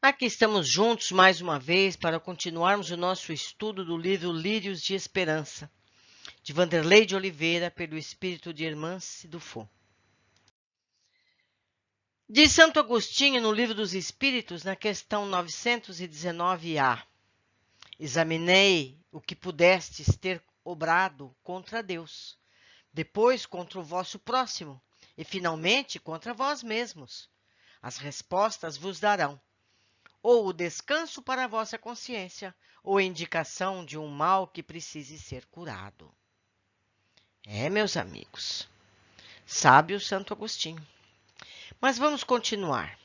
Aqui estamos juntos mais uma vez para continuarmos o nosso estudo do livro Lírios de Esperança, de Vanderlei de Oliveira, pelo espírito de Hermance Dufour. Diz Santo Agostinho no Livro dos Espíritos, na questão 919a: examinei o que pudestes ter obrado contra Deus, depois contra o vosso próximo, e finalmente contra vós mesmos. As respostas vos darão ou o descanso para a vossa consciência, ou a indicação de um mal que precise ser curado. Meus amigos, sábio Santo Agostinho. Mas vamos continuar.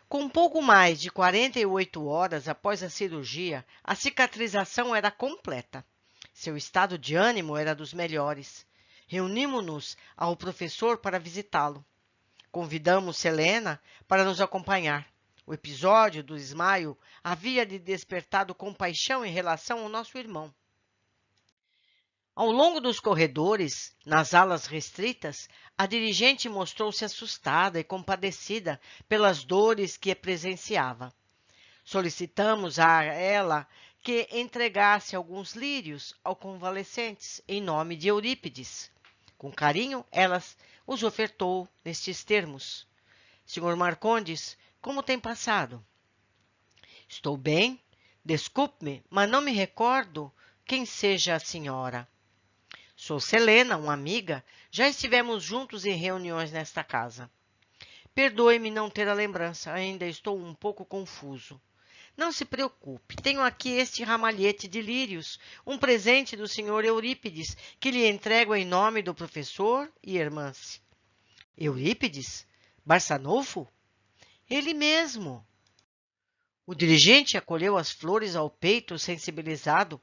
Com pouco mais de 48 horas após a cirurgia, a cicatrização era completa. Seu estado de ânimo era dos melhores. Reunimos-nos ao professor para visitá-lo. Convidamos Selena para nos acompanhar. O episódio do desmaio havia lhe despertado compaixão em relação ao nosso irmão. Ao longo dos corredores, nas alas restritas, a dirigente mostrou-se assustada e compadecida pelas dores que presenciava. Solicitamos a ela que entregasse alguns lírios ao convalescentes em nome de Eurípides. Com carinho, ela os ofertou nestes termos: Senhor Marcondes, como tem passado? Estou bem. Desculpe-me, mas não me recordo quem seja a senhora. Sou Selena, uma amiga. Já estivemos juntos em reuniões nesta casa. Perdoe-me não ter a lembrança, ainda estou um pouco confuso. Não se preocupe, tenho aqui este ramalhete de lírios, um presente do senhor Eurípides, que lhe entrego em nome do professor e Hermance. Eurípides? Barçanufo? Ele mesmo. O dirigente acolheu as flores ao peito, sensibilizado.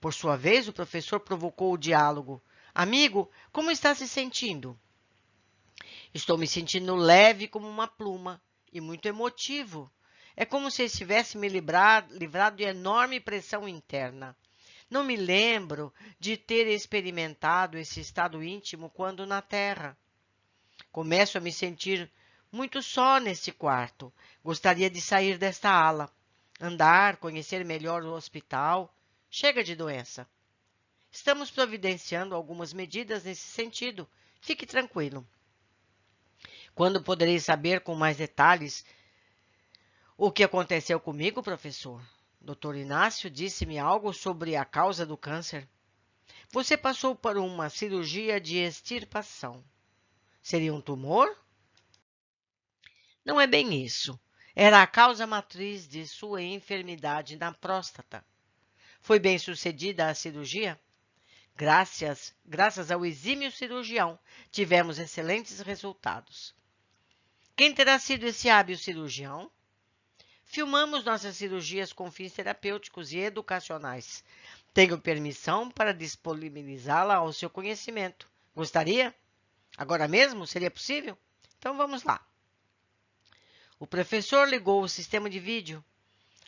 Por sua vez, o professor provocou o diálogo. Amigo, como está se sentindo? Estou me sentindo leve como uma pluma e muito emotivo. É como se estivesse me livrado de enorme pressão interna. Não me lembro de ter experimentado esse estado íntimo quando na Terra. Começo a me sentir muito só neste quarto. Gostaria de sair desta ala, andar, conhecer melhor o hospital. Chega de doença. Estamos providenciando algumas medidas nesse sentido. Fique tranquilo. Quando poderei saber com mais detalhes o que aconteceu comigo, professor? Dr. Inácio disse-me algo sobre a causa do câncer. Você passou por uma cirurgia de extirpação. Seria um tumor? Não é bem isso. Era a causa matriz de sua enfermidade na próstata. Foi bem sucedida a cirurgia? Graças ao exímio cirurgião, tivemos excelentes resultados. Quem terá sido esse hábil cirurgião? Filmamos nossas cirurgias com fins terapêuticos e educacionais. Tenho permissão para disponibilizá-la ao seu conhecimento. Gostaria? Agora mesmo? Seria possível? Então vamos lá. O professor ligou o sistema de vídeo.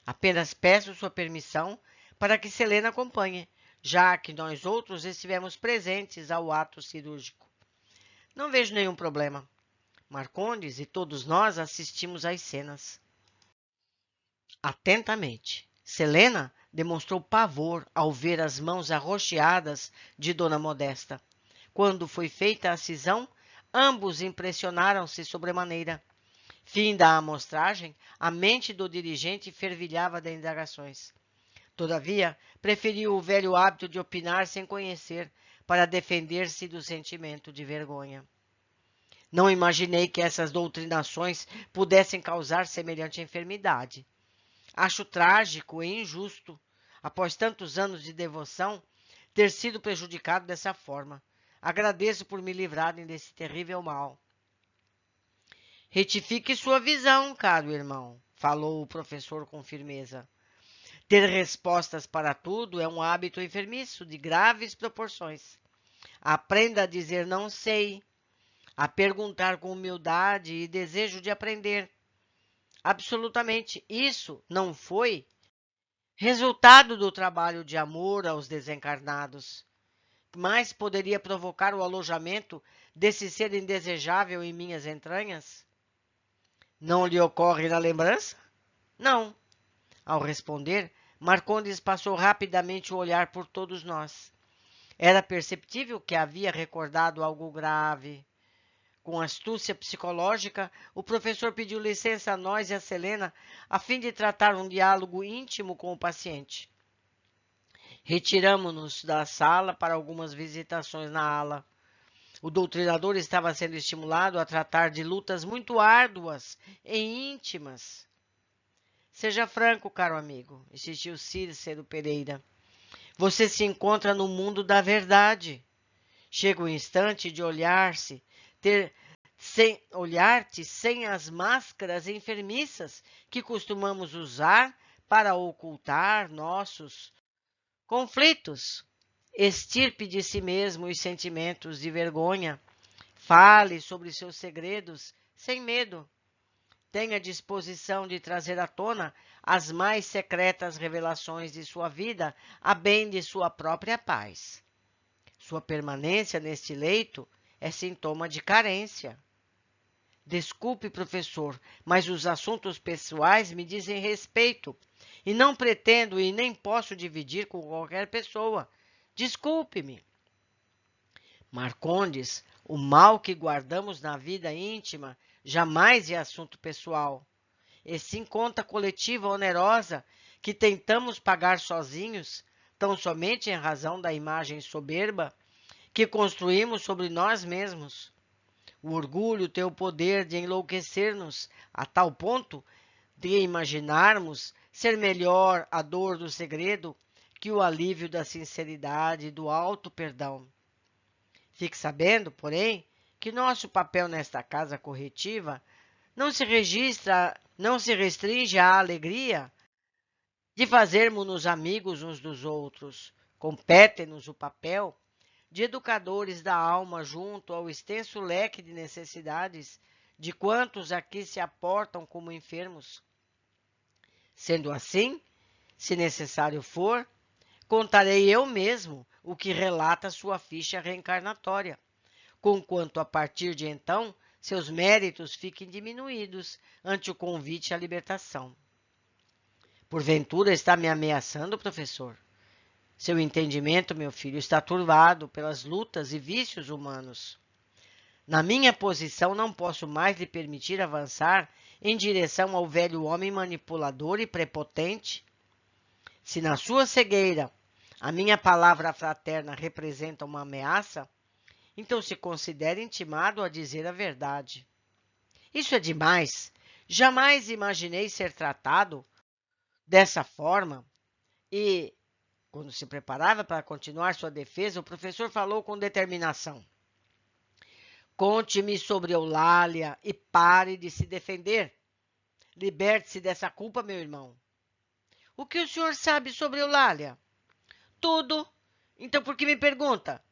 Apenas peço sua permissão para que Selena acompanhe, já que nós outros estivemos presentes ao ato cirúrgico. Não vejo nenhum problema. Marcondes e todos nós assistimos às cenas. Atentamente. Selena demonstrou pavor ao ver as mãos arroxeadas de Dona Modesta. Quando foi feita a cisão, ambos impressionaram-se sobremaneira. Fim da amostragem, a mente do dirigente fervilhava de indagações. Todavia, preferiu o velho hábito de opinar sem conhecer, para defender-se do sentimento de vergonha. Não imaginei que essas doutrinações pudessem causar semelhante enfermidade. Acho trágico e injusto, após tantos anos de devoção, ter sido prejudicado dessa forma. Agradeço por me livrarem desse terrível mal. Retifique sua visão, caro irmão, falou o professor com firmeza. Ter respostas para tudo é um hábito enfermiço de graves proporções. Aprenda a dizer não sei, a perguntar com humildade e desejo de aprender. Absolutamente, isso não foi resultado do trabalho de amor aos desencarnados, mas poderia provocar o alojamento desse ser indesejável em minhas entranhas? Não lhe ocorre na lembrança? Não. Ao responder, Marcondes passou rapidamente o olhar por todos nós. Era perceptível que havia recordado algo grave. Com astúcia psicológica, o professor pediu licença a nós e a Selena a fim de tratar um diálogo íntimo com o paciente. Retiramo-nos da sala para algumas visitações na ala. O doutrinador estava sendo estimulado a tratar de lutas muito árduas e íntimas. Seja franco, caro amigo, insistiu Cícero Pereira. Você se encontra no mundo da verdade. Chega o instante de olhar-te sem as máscaras enfermiças que costumamos usar para ocultar nossos conflitos. Extirpe de si mesmo os sentimentos de vergonha. Fale sobre seus segredos sem medo. Tenha disposição de trazer à tona as mais secretas revelações de sua vida, a bem de sua própria paz. Sua permanência neste leito é sintoma de carência. Desculpe, professor, mas os assuntos pessoais me dizem respeito e não pretendo e nem posso dividir com qualquer pessoa. Desculpe-me. Marcondes, o mal que guardamos na vida íntima jamais é assunto pessoal, e sim conta coletiva onerosa que tentamos pagar sozinhos, tão somente em razão da imagem soberba que construímos sobre nós mesmos. O orgulho tem o poder de enlouquecer-nos a tal ponto de imaginarmos ser melhor a dor do segredo que o alívio da sinceridade e do alto perdão. Fique sabendo, porém, que nosso papel nesta casa corretiva não se restringe à alegria de fazermos-nos amigos uns dos outros. Compete-nos o papel de educadores da alma junto ao extenso leque de necessidades de quantos aqui se aportam como enfermos. Sendo assim, se necessário for, contarei eu mesmo o que relata sua ficha reencarnatória, conquanto a partir de então seus méritos fiquem diminuídos ante o convite à libertação. Porventura está me ameaçando, professor? Seu entendimento, meu filho, está turbado pelas lutas e vícios humanos. Na minha posição, não posso mais lhe permitir avançar em direção ao velho homem manipulador e prepotente. Se na sua cegueira a minha palavra fraterna representa uma ameaça, então se considere intimado a dizer a verdade. Isso é demais. Jamais imaginei ser tratado dessa forma e, quando se preparava para continuar sua defesa, o professor falou com determinação. Conte-me sobre Eulália e pare de se defender. Liberte-se dessa culpa, meu irmão. O que o senhor sabe sobre Eulália? Tudo. Então por que me pergunta?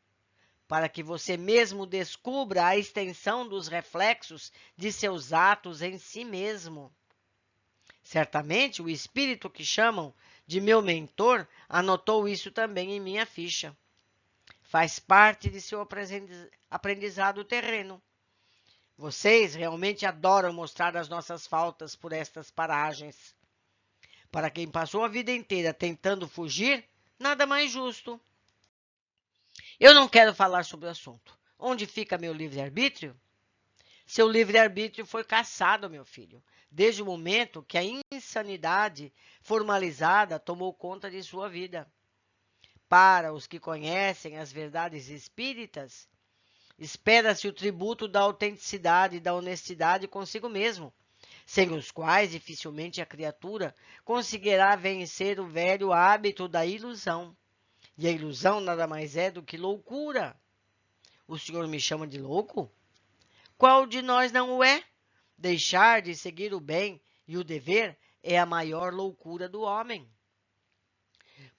Para que você mesmo descubra a extensão dos reflexos de seus atos em si mesmo. Certamente o espírito que chamam de meu mentor anotou isso também em minha ficha. Faz parte de seu aprendizado terreno. Vocês realmente adoram mostrar as nossas faltas por estas paragens. Para quem passou a vida inteira tentando fugir, nada mais justo. Eu não quero falar sobre o assunto. Onde fica meu livre-arbítrio? Seu livre-arbítrio foi cassado, meu filho, desde o momento que a insanidade formalizada tomou conta de sua vida. Para os que conhecem as verdades espíritas, espera-se o tributo da autenticidade e da honestidade consigo mesmo, sem os quais dificilmente a criatura conseguirá vencer o velho hábito da ilusão. E a ilusão nada mais é do que loucura. O senhor me chama de louco? Qual de nós não o é? Deixar de seguir o bem e o dever é a maior loucura do homem.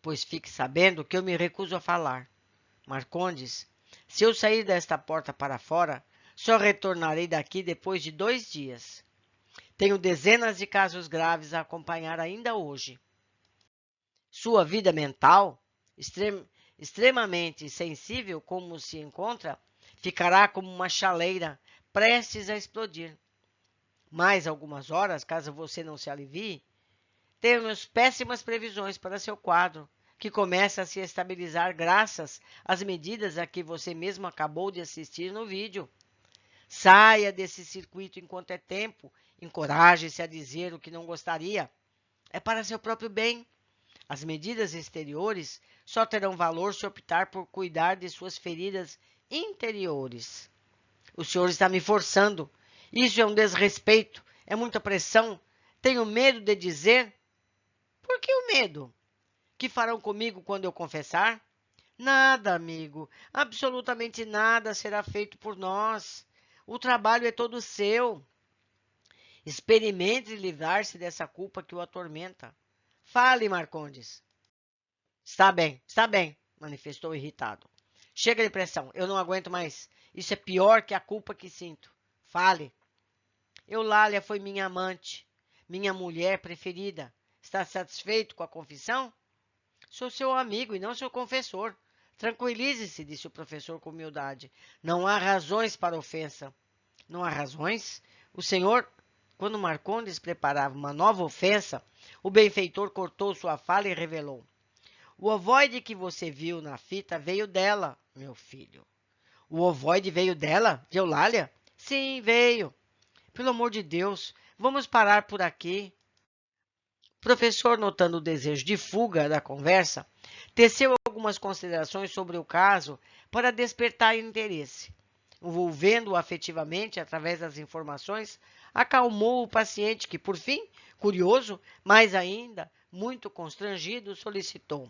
Pois fique sabendo que eu me recuso a falar. Marcondes, se eu sair desta porta para fora, só retornarei daqui depois de 2 dias. Tenho dezenas de casos graves a acompanhar ainda hoje. Sua vida mental, extremamente sensível como se encontra, ficará como uma chaleira prestes a explodir. Mais algumas horas, caso você não se alivie, temos péssimas previsões para seu quadro, que começa a se estabilizar graças às medidas a que você mesmo acabou de assistir no vídeo. Saia desse circuito enquanto é tempo, encoraje-se a dizer o que não gostaria. É para seu próprio bem. As medidas exteriores só terão valor se optar por cuidar de suas feridas interiores. O senhor está me forçando. Isso é um desrespeito, é muita pressão. Tenho medo de dizer. Por que o medo? Que farão comigo quando eu confessar? Nada, amigo. Absolutamente nada será feito por nós. O trabalho é todo seu. Experimente livrar-se dessa culpa que o atormenta. Fale, Marcondes. Está bem, manifestou irritado. Chega de pressão, eu não aguento mais. Isso é pior que a culpa que sinto. Fale. Eulália foi minha amante, minha mulher preferida. Está satisfeito com a confissão? Sou seu amigo e não seu confessor. Tranquilize-se, disse o professor com humildade. Não há razões para ofensa. Não há razões? O senhor, quando Marcondes preparava uma nova ofensa, o benfeitor cortou sua fala e revelou. O ovoide que você viu na fita veio dela, meu filho. O ovoide veio dela? De Eulália? Sim, veio. Pelo amor de Deus, vamos parar por aqui. O professor, notando o desejo de fuga da conversa, teceu algumas considerações sobre o caso para despertar interesse. Envolvendo-o afetivamente através das informações, acalmou o paciente que, por fim, curioso, mas ainda muito constrangido, solicitou.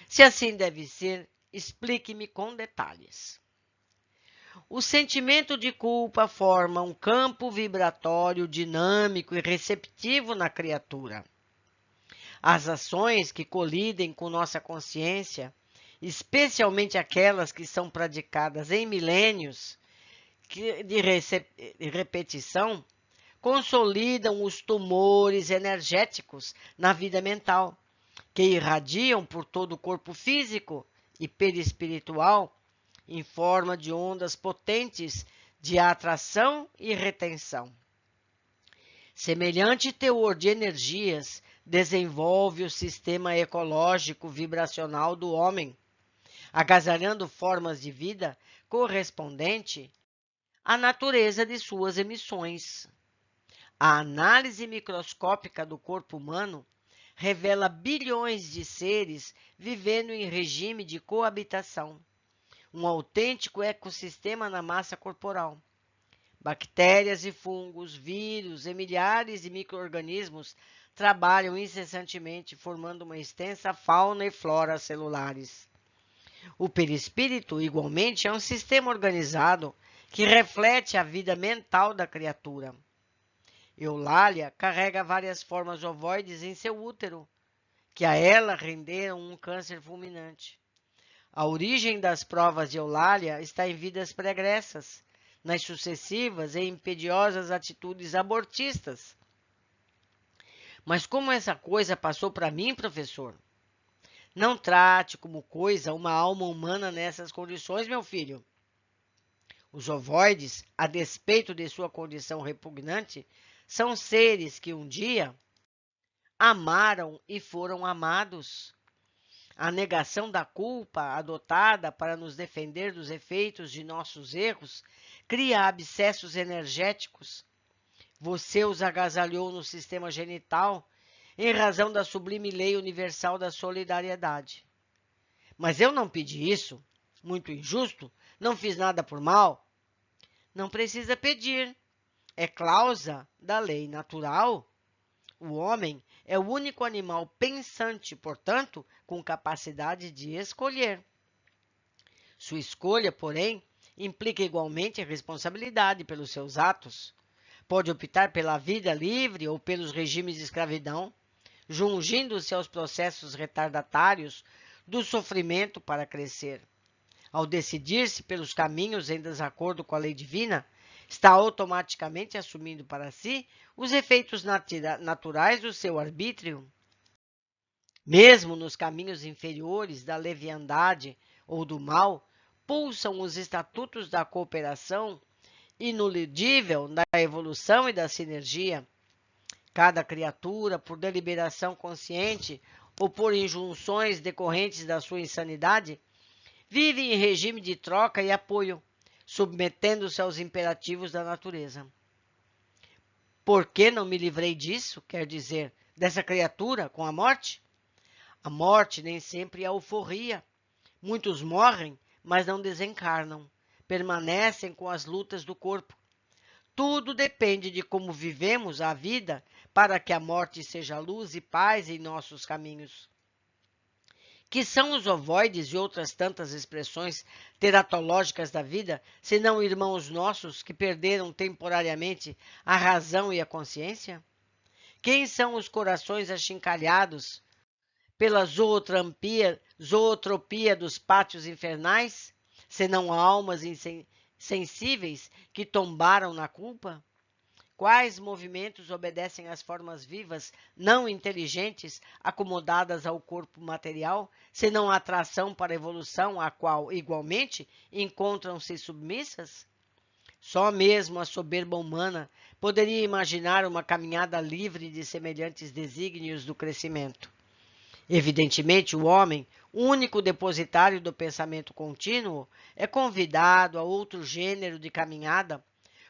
Se assim deve ser, explique-me com detalhes. O sentimento de culpa forma um campo vibratório dinâmico e receptivo na criatura. As ações que colidem com nossa consciência, especialmente aquelas que são praticadas em milênios de repetição, consolidam os tumores energéticos na vida mental, que irradiam por todo o corpo físico e perispiritual em forma de ondas potentes de atração e retenção. Semelhante teor de energias desenvolve o sistema ecológico vibracional do homem, agasalhando formas de vida correspondente à natureza de suas emissões. A análise microscópica do corpo humano revela bilhões de seres vivendo em regime de coabitação, um autêntico ecossistema na massa corporal. Bactérias e fungos, vírus e milhares de micro-organismos trabalham incessantemente, formando uma extensa fauna e flora celulares. O perispírito, igualmente, é um sistema organizado que reflete a vida mental da criatura. Eulália carrega várias formas ovoides em seu útero, que a ela renderam um câncer fulminante. A origem das provas de Eulália está em vidas pregressas, nas sucessivas e impediosas atitudes abortistas. Mas como essa coisa passou para mim, professor? Não trate como coisa uma alma humana nessas condições, meu filho. Os ovoides, a despeito de sua condição repugnante, são seres que um dia amaram e foram amados. A negação da culpa, adotada para nos defender dos efeitos de nossos erros, cria abscessos energéticos. Você os agasalhou no sistema genital em razão da sublime lei universal da solidariedade. Mas eu não pedi isso. Muito injusto. Não fiz nada por mal. Não precisa pedir. É cláusula da lei natural. O homem é o único animal pensante, portanto, com capacidade de escolher. Sua escolha, porém, implica igualmente responsabilidade pelos seus atos. Pode optar pela vida livre ou pelos regimes de escravidão, jungindo-se aos processos retardatários do sofrimento para crescer. Ao decidir-se pelos caminhos em desacordo com a lei divina, está automaticamente assumindo para si os efeitos naturais do seu arbítrio. Mesmo nos caminhos inferiores da leviandade ou do mal, pulsam os estatutos da cooperação inulidível da evolução e da sinergia. Cada criatura, por deliberação consciente ou por injunções decorrentes da sua insanidade, vive em regime de troca e apoio, submetendo-se aos imperativos da natureza. Por que não me livrei disso, quer dizer, dessa criatura com a morte? A morte nem sempre é alforria. Muitos morrem, mas não desencarnam, permanecem com as lutas do corpo. Tudo depende de como vivemos a vida para que a morte seja luz e paz em nossos caminhos. Que são os ovoides e outras tantas expressões teratológicas da vida, senão irmãos nossos que perderam temporariamente a razão e a consciência? Quem são os corações achincalhados pela zootropia dos pátios infernais, senão almas insensíveis que tombaram na culpa? Quais movimentos obedecem às formas vivas, não inteligentes, acomodadas ao corpo material, senão a atração para a evolução, à qual, igualmente, encontram-se submissas? Só mesmo a soberba humana poderia imaginar uma caminhada livre de semelhantes desígnios do crescimento. Evidentemente, o homem, único depositário do pensamento contínuo, é convidado a outro gênero de caminhada,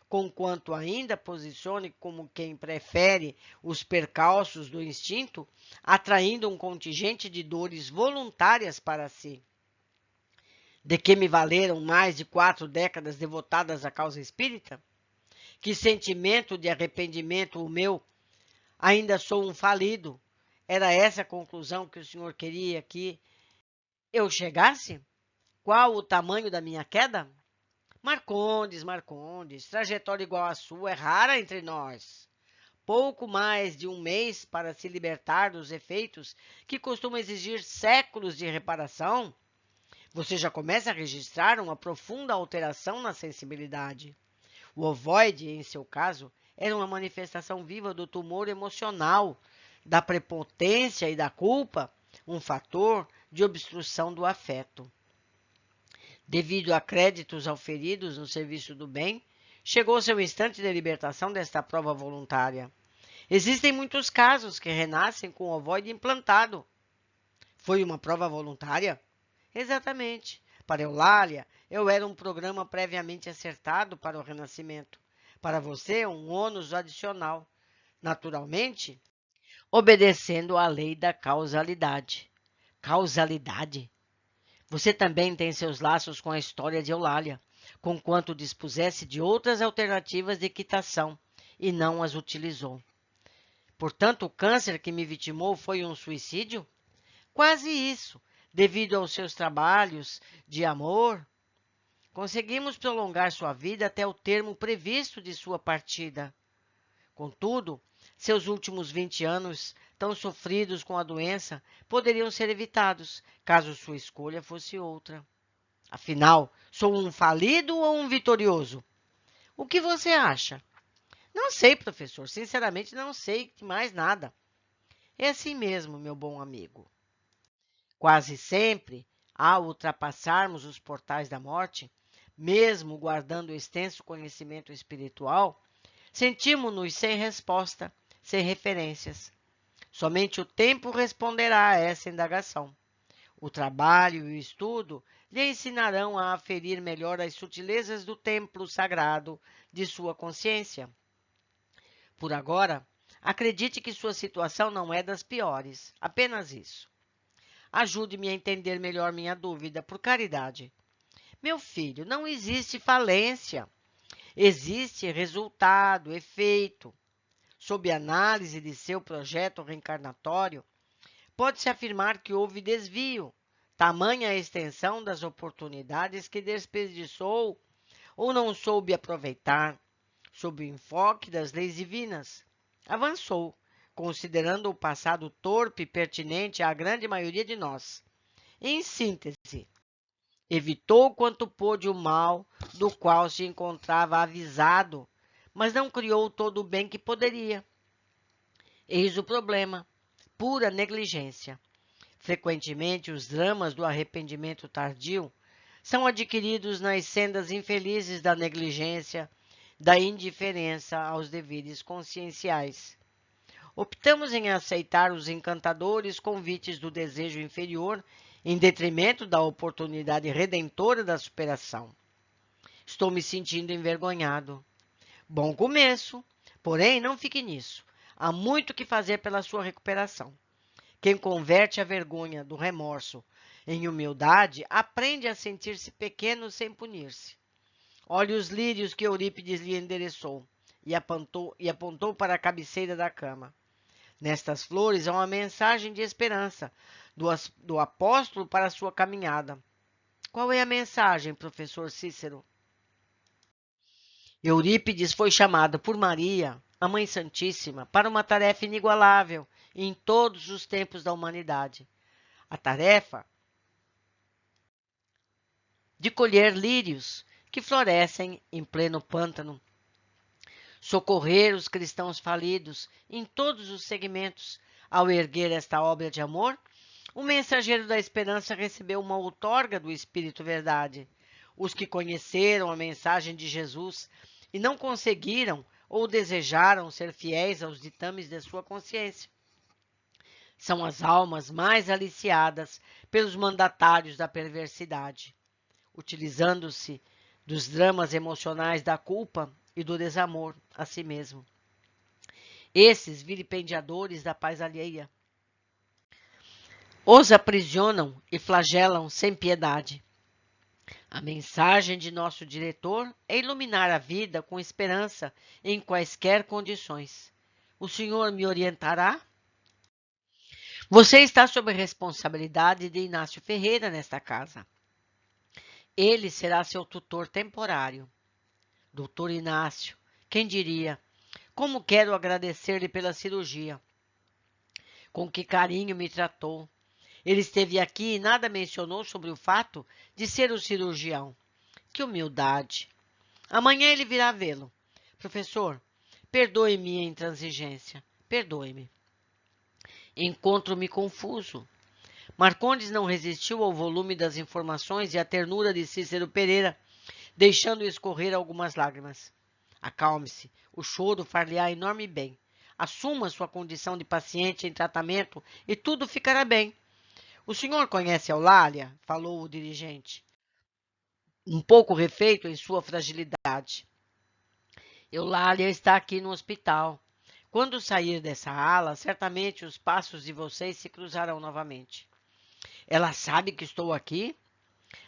conquanto ainda posicione como quem prefere os percalços do instinto, atraindo um contingente de dores voluntárias para si. De que me valeram mais de 4 décadas devotadas à causa espírita? Que sentimento de arrependimento o meu? Ainda sou um falido. Era essa a conclusão que o senhor queria que eu chegasse? Qual o tamanho da minha queda? Marcondes, trajetória igual à sua é rara entre nós. Pouco mais de um mês para se libertar dos efeitos que costumam exigir séculos de reparação. Você já começa a registrar uma profunda alteração na sensibilidade. O ovoide, em seu caso, era uma manifestação viva do tumor emocional, da prepotência e da culpa, um fator de obstrução do afeto. Devido a créditos auferidos no serviço do bem, chegou seu instante de libertação desta prova voluntária. Existem muitos casos que renascem com o ovoide implantado. Foi uma prova voluntária? Exatamente. Para Eulália, eu era um programa previamente acertado para o renascimento. Para você, um ônus adicional. Naturalmente, obedecendo à lei da causalidade. Causalidade? Você também tem seus laços com a história de Eulália, conquanto dispusesse de outras alternativas de quitação, e não as utilizou. Portanto, o câncer que me vitimou foi um suicídio? Quase isso, devido aos seus trabalhos de amor. Conseguimos prolongar sua vida até o termo previsto de sua partida. Contudo, seus últimos 20 anos, tão sofridos com a doença, poderiam ser evitados, caso sua escolha fosse outra. Afinal, sou um falido ou um vitorioso? O que você acha? Não sei, professor. Sinceramente, não sei mais nada. É assim mesmo, meu bom amigo. Quase sempre, ao ultrapassarmos os portais da morte, mesmo guardando extenso conhecimento espiritual, sentimos-nos sem resposta, sem referências. Somente o tempo responderá a essa indagação. O trabalho e o estudo lhe ensinarão a aferir melhor as sutilezas do templo sagrado de sua consciência. Por agora, acredite que sua situação não é das piores, apenas isso. Ajude-me a entender melhor minha dúvida, por caridade. Meu filho, não existe falência. Existe resultado, efeito. Sob análise de seu projeto reencarnatório, pode-se afirmar que houve desvio, tamanha a extensão das oportunidades que desperdiçou ou não soube aproveitar, sob o enfoque das leis divinas. Avançou, considerando o passado torpe e pertinente à grande maioria de nós. Em síntese, evitou quanto pôde o mal do qual se encontrava avisado, mas não criou todo o bem que poderia. Eis o problema, pura negligência. Frequentemente, os dramas do arrependimento tardio são adquiridos nas sendas infelizes da negligência, da indiferença aos deveres conscienciais. optamos em aceitar os encantadores convites do desejo inferior em detrimento da oportunidade redentora da superação. Estou me sentindo envergonhado. Bom começo, porém não fique nisso. Há muito que fazer pela sua recuperação. Quem converte a vergonha do remorso em humildade aprende a sentir-se pequeno sem punir-se. Olhe os lírios que Eurípides lhe endereçou e apontou para a cabeceira da cama. Nestas flores há uma mensagem de esperança do apóstolo para a sua caminhada. Qual é a mensagem, professor Cícero? Eurípides foi chamado por Maria, a Mãe Santíssima, para uma tarefa inigualável em todos os tempos da humanidade. A tarefa de colher lírios que florescem em pleno pântano, socorrer os cristãos falidos em todos os segmentos. Ao erguer esta obra de amor, o mensageiro da esperança recebeu uma outorga do Espírito Verdade. Os que conheceram a mensagem de Jesus e não conseguiram ou desejaram ser fiéis aos ditames de sua consciência são as almas mais aliciadas pelos mandatários da perversidade, utilizando-se dos dramas emocionais da culpa e do desamor a si mesmo. Esses vilipendiadores da paz alheia os aprisionam e flagelam sem piedade. A mensagem de nosso diretor é iluminar a vida com esperança em quaisquer condições. O senhor me orientará? Você está sob a responsabilidade de Inácio Ferreira nesta casa. Ele será seu tutor temporário. Doutor Inácio, quem diria? Como quero agradecer-lhe pela cirurgia. Com que carinho me tratou. Ele esteve aqui e nada mencionou sobre o fato de ser o cirurgião. Que humildade. Amanhã ele virá vê-lo. Professor, perdoe-me a intransigência. Perdoe-me. Encontro-me confuso. Marcondes não resistiu ao volume das informações e à ternura de Cícero Pereira, deixando escorrer algumas lágrimas. Acalme-se. O choro far-lhe-á enorme bem. Assuma sua condição de paciente em tratamento e tudo ficará bem. O senhor conhece Eulália? Falou o dirigente, um pouco refeito em sua fragilidade. Eulália está aqui no hospital. Quando sair dessa ala, certamente os passos de vocês se cruzarão novamente. Ela sabe que estou aqui?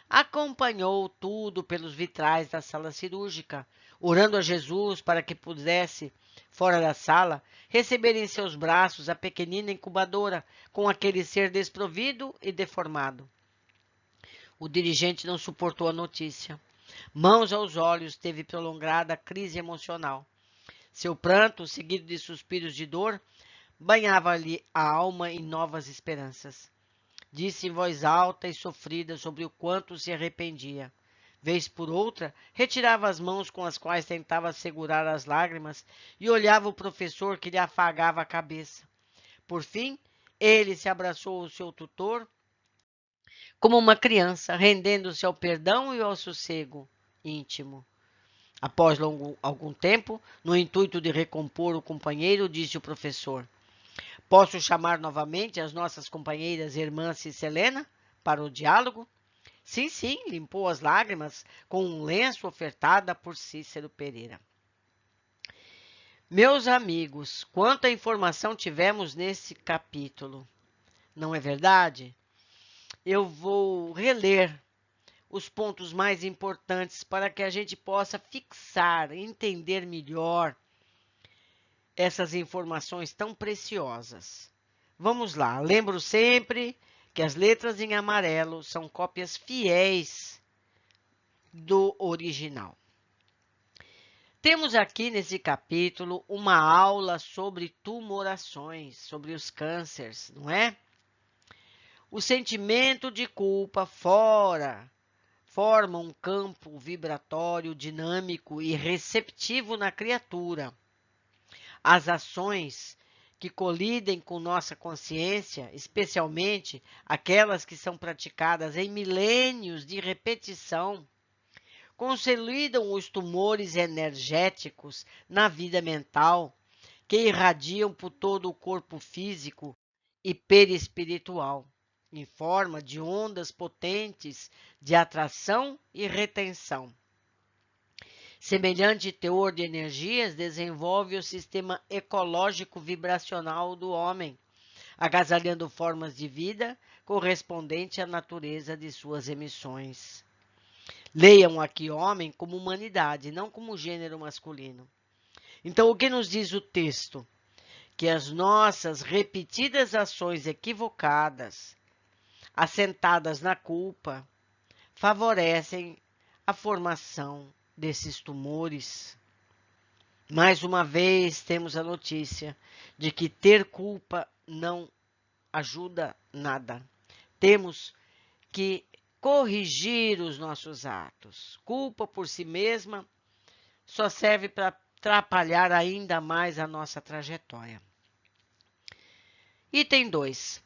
Acompanhou tudo pelos vitrais da sala cirúrgica, orando a Jesus para que pudesse, fora da sala, receber em seus braços a pequenina incubadora com aquele ser desprovido e deformado. O dirigente não suportou a notícia. Mãos aos olhos, teve prolongada crise emocional. Seu pranto, seguido de suspiros de dor, banhava-lhe a alma em novas esperanças. Disse em voz alta e sofrida sobre o quanto se arrependia. Vez por outra, retirava as mãos com as quais tentava segurar as lágrimas e olhava o professor que lhe afagava a cabeça. Por fim, ele se abraçou ao seu tutor como uma criança, rendendo-se ao perdão e ao sossego íntimo. Após algum tempo, no intuito de recompor o companheiro, disse o professor: Posso chamar novamente as nossas companheiras irmã Cicelena para o diálogo? Sim, sim, limpou as lágrimas com um lenço ofertada por Cícero Pereira. Meus amigos, quanta informação tivemos nesse capítulo, não é verdade? Eu vou reler os pontos mais importantes para que a gente possa fixar, entender melhor essas informações tão preciosas. Vamos lá, lembro sempre que as letras em amarelo são cópias fiéis do original. Temos aqui nesse capítulo uma aula sobre tumorações, sobre os cânceres, não é? O sentimento de culpa forma um campo vibratório dinâmico e receptivo na criatura. As ações que colidem com nossa consciência, especialmente aquelas que são praticadas em milênios de repetição, consolidam os tumores energéticos na vida mental que irradiam por todo o corpo físico e perispiritual, em forma de ondas potentes de atração e retenção. Semelhante teor de energias desenvolve o sistema ecológico vibracional do homem, agasalhando formas de vida correspondente à natureza de suas emissões. Leiam aqui homem como humanidade, não como gênero masculino. Então, o que nos diz o texto? Que as nossas repetidas ações equivocadas, assentadas na culpa, favorecem a formação desses tumores. Mais uma vez, temos a notícia de que ter culpa não ajuda nada. Temos que corrigir os nossos atos. Culpa por si mesma só serve para atrapalhar ainda mais a nossa trajetória. Item 2.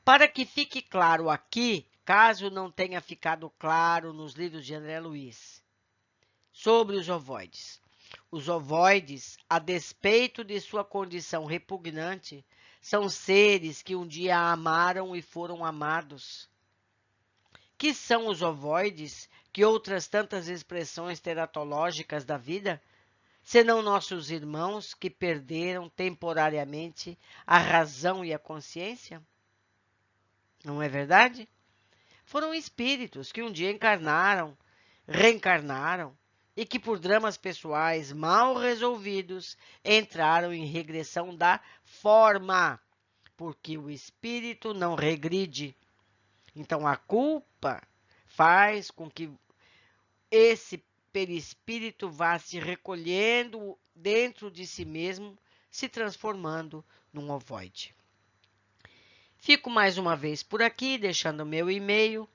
Para que fique claro aqui, caso não tenha ficado claro nos livros de André Luiz, sobre os ovoides. Os ovoides, a despeito de sua condição repugnante, são seres que um dia amaram e foram amados. Que são os ovoides, que outras tantas expressões teratológicas da vida, senão nossos irmãos que perderam temporariamente a razão e a consciência? Não é verdade? Foram espíritos que um dia encarnaram, reencarnaram e que por dramas pessoais mal resolvidos entraram em regressão da forma, porque o espírito não regride. Então a culpa faz com que esse perispírito vá se recolhendo dentro de si mesmo, se transformando num ovoide. Fico mais uma vez por aqui, deixando meu e-mail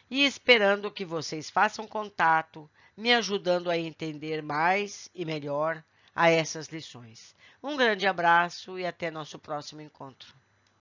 e esperando que vocês façam contato, me ajudando a entender mais e melhor a essas lições. Um grande abraço e até nosso próximo encontro.